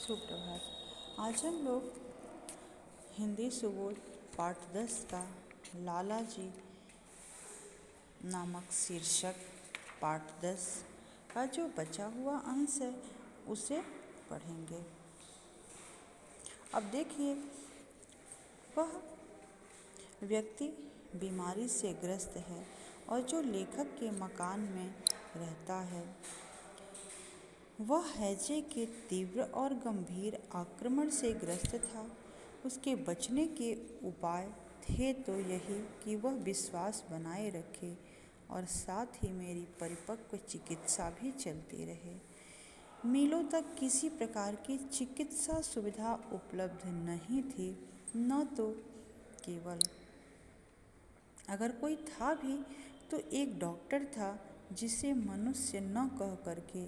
सुप्रभात। आज हम लोग हिंदी सुबोध पाठ 10 का लाला जी नामक शीर्षक पाठ 10 का जो बचा हुआ अंश है उसे पढ़ेंगे। अब देखिए, वह व्यक्ति बीमारी से ग्रस्त है और जो लेखक के मकान में रहता है वह हैजे के तीव्र और गंभीर आक्रमण से ग्रस्त था। उसके बचने के उपाय थे तो यही कि वह विश्वास बनाए रखे और साथ ही मेरी परिपक्व चिकित्सा भी चलती रहे। मीलों तक किसी प्रकार की चिकित्सा सुविधा उपलब्ध नहीं थी, न तो केवल अगर कोई था भी तो एक डॉक्टर था जिसे मनुष्य न कह करके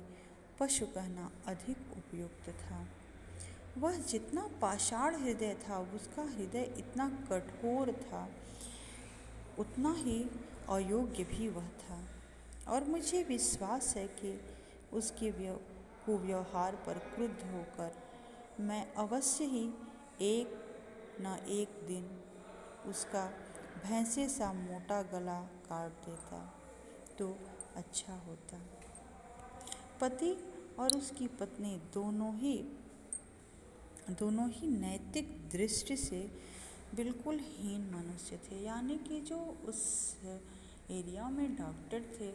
पशु कहना अधिक उपयुक्त था। वह जितना पाषाण हृदय था, उसका हृदय इतना कठोर था, उतना ही अयोग्य भी वह था। और मुझे विश्वास है कि उसके कुव्यवहार पर क्रुद्ध होकर मैं अवश्य ही एक न एक दिन उसका भैंसे सा मोटा गला काट देता तो अच्छा होता। पति और उसकी पत्नी दोनों ही नैतिक दृष्टि से बिल्कुल हीन मनुष्य थे। यानी कि जो उस एरिया में डॉक्टर थे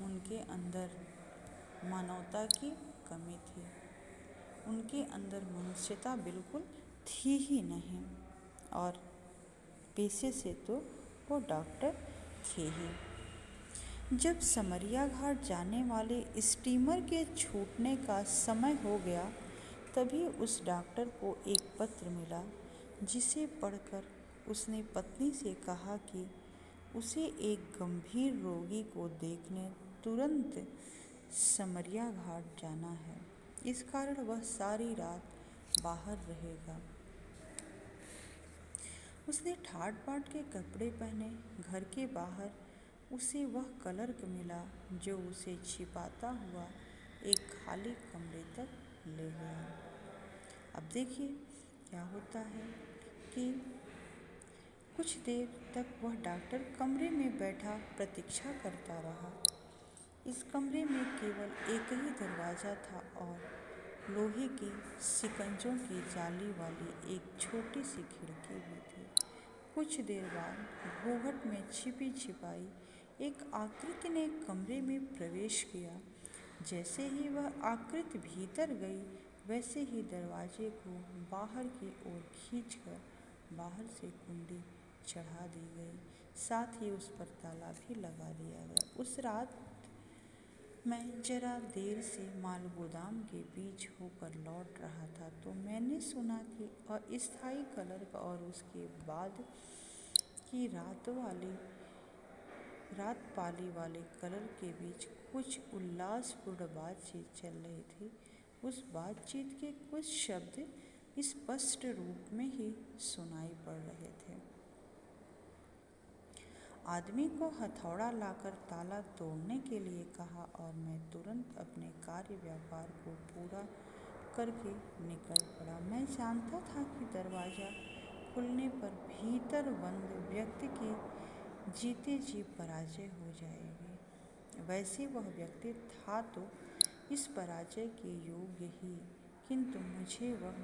उनके अंदर मानवता की कमी थी, उनके अंदर मनुष्यता बिल्कुल थी ही नहीं। और पेशे से तो वो डॉक्टर थे ही। जब समरिया घाट जाने वाले स्टीमर के छूटने का समय हो गया, तभी उस डॉक्टर को एक पत्र मिला, जिसे पढ़कर उसने पत्नी से कहा कि उसे एक गंभीर रोगी को देखने तुरंत समरिया घाट जाना है। इस कारण वह सारी रात बाहर रहेगा। उसने ठाट बाट के कपड़े पहने। घर के बाहर उसे वह क्लर्क मिला जो उसे छिपाता हुआ एक खाली कमरे तक ले गया। अब देखिए क्या होता है कि कुछ देर तक वह डॉक्टर कमरे में बैठा प्रतीक्षा करता रहा। इस कमरे में केवल एक ही दरवाज़ा था और लोहे की शिकंजों की जाली वाली एक छोटी सी खिड़की भी थी। कुछ देर बाद घूंघट में छिपी छिपाई एक आकृति ने कमरे में प्रवेश किया। जैसे ही वह आकृति भीतर गई, वैसे ही दरवाजे को बाहर की ओर खींचकर बाहर से कुंडी चढ़ा दी गई, साथ ही उस पर ताला भी लगा दिया गया। उस रात मैं जरा देर से माल गोदाम के बीच होकर लौट रहा था तो मैंने सुना कि अस्थायी क्लर्क और उसके बाद की रात पाली वाले क्लर्क के बीच कुछ उल्लासपूर्ण बातचीत चल रही थी। उस बातचीत के कुछ शब्द स्पष्ट रूप में ही सुनाई पड़ रहे थे। आदमी को हथौड़ा लाकर ताला तोड़ने के लिए कहा और मैं तुरंत अपने कार्य व्यापार को पूरा करके निकल पड़ा। मैं जानता था कि दरवाज़ा खुलने पर भीतर बंद व्यक्ति की जीते जी पराजय हो जाएगी। वैसे वह व्यक्ति था तो इस पराजय के योग्य ही, किंतु मुझे वह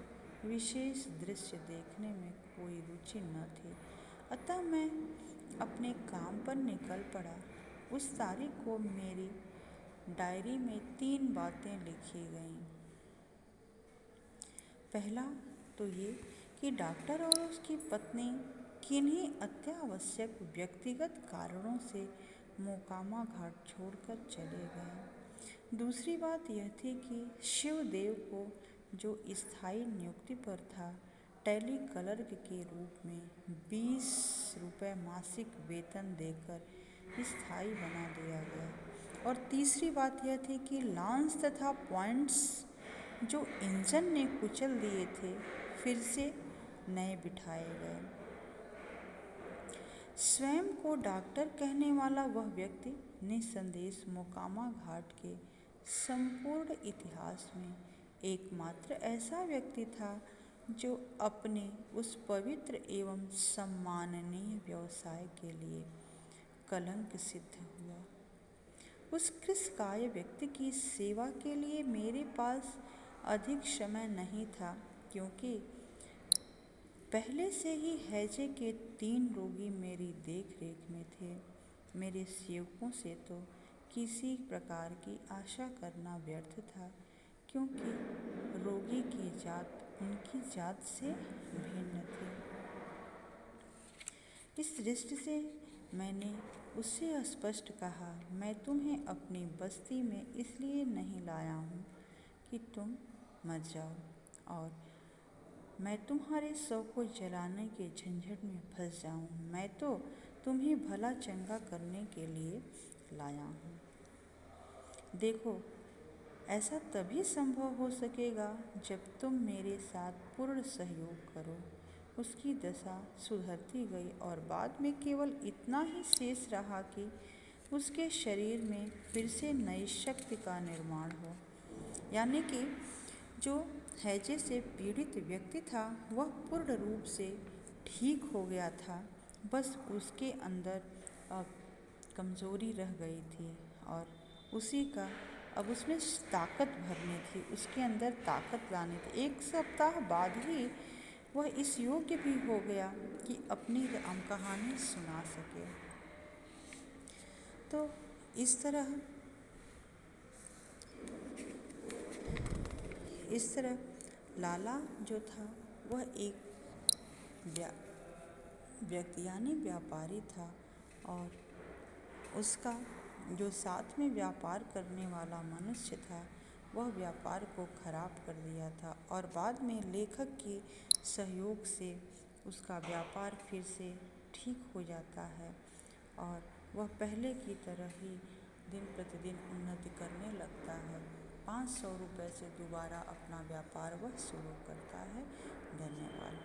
विशेष दृश्य देखने में कोई रुचि न थी। अतः मैं अपने काम पर निकल पड़ा। उस तारीख को मेरी डायरी में 3 बातें लिखी गईं। पहला तो ये कि डॉक्टर और उसकी पत्नी किन्हीं अत्यावश्यक व्यक्तिगत कारणों से मोकामा घाट छोड़कर चले गए। दूसरी बात यह थी कि शिवदेव को, जो स्थायी नियुक्ति पर था, टैली क्लर्क के रूप में 20 रुपये मासिक वेतन देकर स्थायी बना दिया गया। और तीसरी बात यह थी कि लांस तथा पॉइंट्स जो इंजन ने कुचल दिए थे, फिर से नए बिठाए गए। स्वयं को डॉक्टर कहने वाला वह व्यक्ति निसंदेह मोकामा घाट के संपूर्ण इतिहास में एकमात्र ऐसा व्यक्ति था जो अपने उस पवित्र एवं सम्माननीय व्यवसाय के लिए कलंक सिद्ध हुआ। उस कृशकाय व्यक्ति की सेवा के लिए मेरे पास अधिक समय नहीं था, क्योंकि पहले से ही हैजे के 3 रोगी मेरी देख रेख में थे। मेरे सेवकों से तो किसी प्रकार की आशा करना व्यर्थ था, क्योंकि रोगी की जात उनकी जात से भिन्न थी। इस दृष्टि से मैंने उससे स्पष्ट कहा, मैं तुम्हें अपनी बस्ती में इसलिए नहीं लाया हूँ कि तुम मर जाओ और मैं तुम्हारे शव को जलाने के झंझट में फंस जाऊँ। मैं तो तुम्हें भला चंगा करने के लिए लाया हूँ। देखो, ऐसा तभी संभव हो सकेगा जब तुम मेरे साथ पूर्ण सहयोग करो। उसकी दशा सुधरती गई और बाद में केवल इतना ही शेष रहा कि उसके शरीर में फिर से नई शक्ति का निर्माण हो। यानी कि जो हैजे से पीड़ित व्यक्ति था वह पूर्ण रूप से ठीक हो गया था, बस उसके अंदर अब कमज़ोरी रह गई थी और उसी का अब उसमें ताकत भरनी थी, उसके अंदर ताकत लानी थी। 1 सप्ताह बाद ही वह इस योग्य भी हो गया कि अपनी कहानी सुना सके। तो इस तरह लाला जो था वह एक व्यक्ति यानी व्यापारी था और उसका जो साथ में व्यापार करने वाला मनुष्य था वह व्यापार को खराब कर दिया था और बाद में लेखक के सहयोग से उसका व्यापार फिर से ठीक हो जाता है और वह पहले की तरह ही दिन प्रतिदिन उन्नति करने लगता है। 500 रुपये से दोबारा अपना व्यापार वह शुरू करता है। धन्यवाद।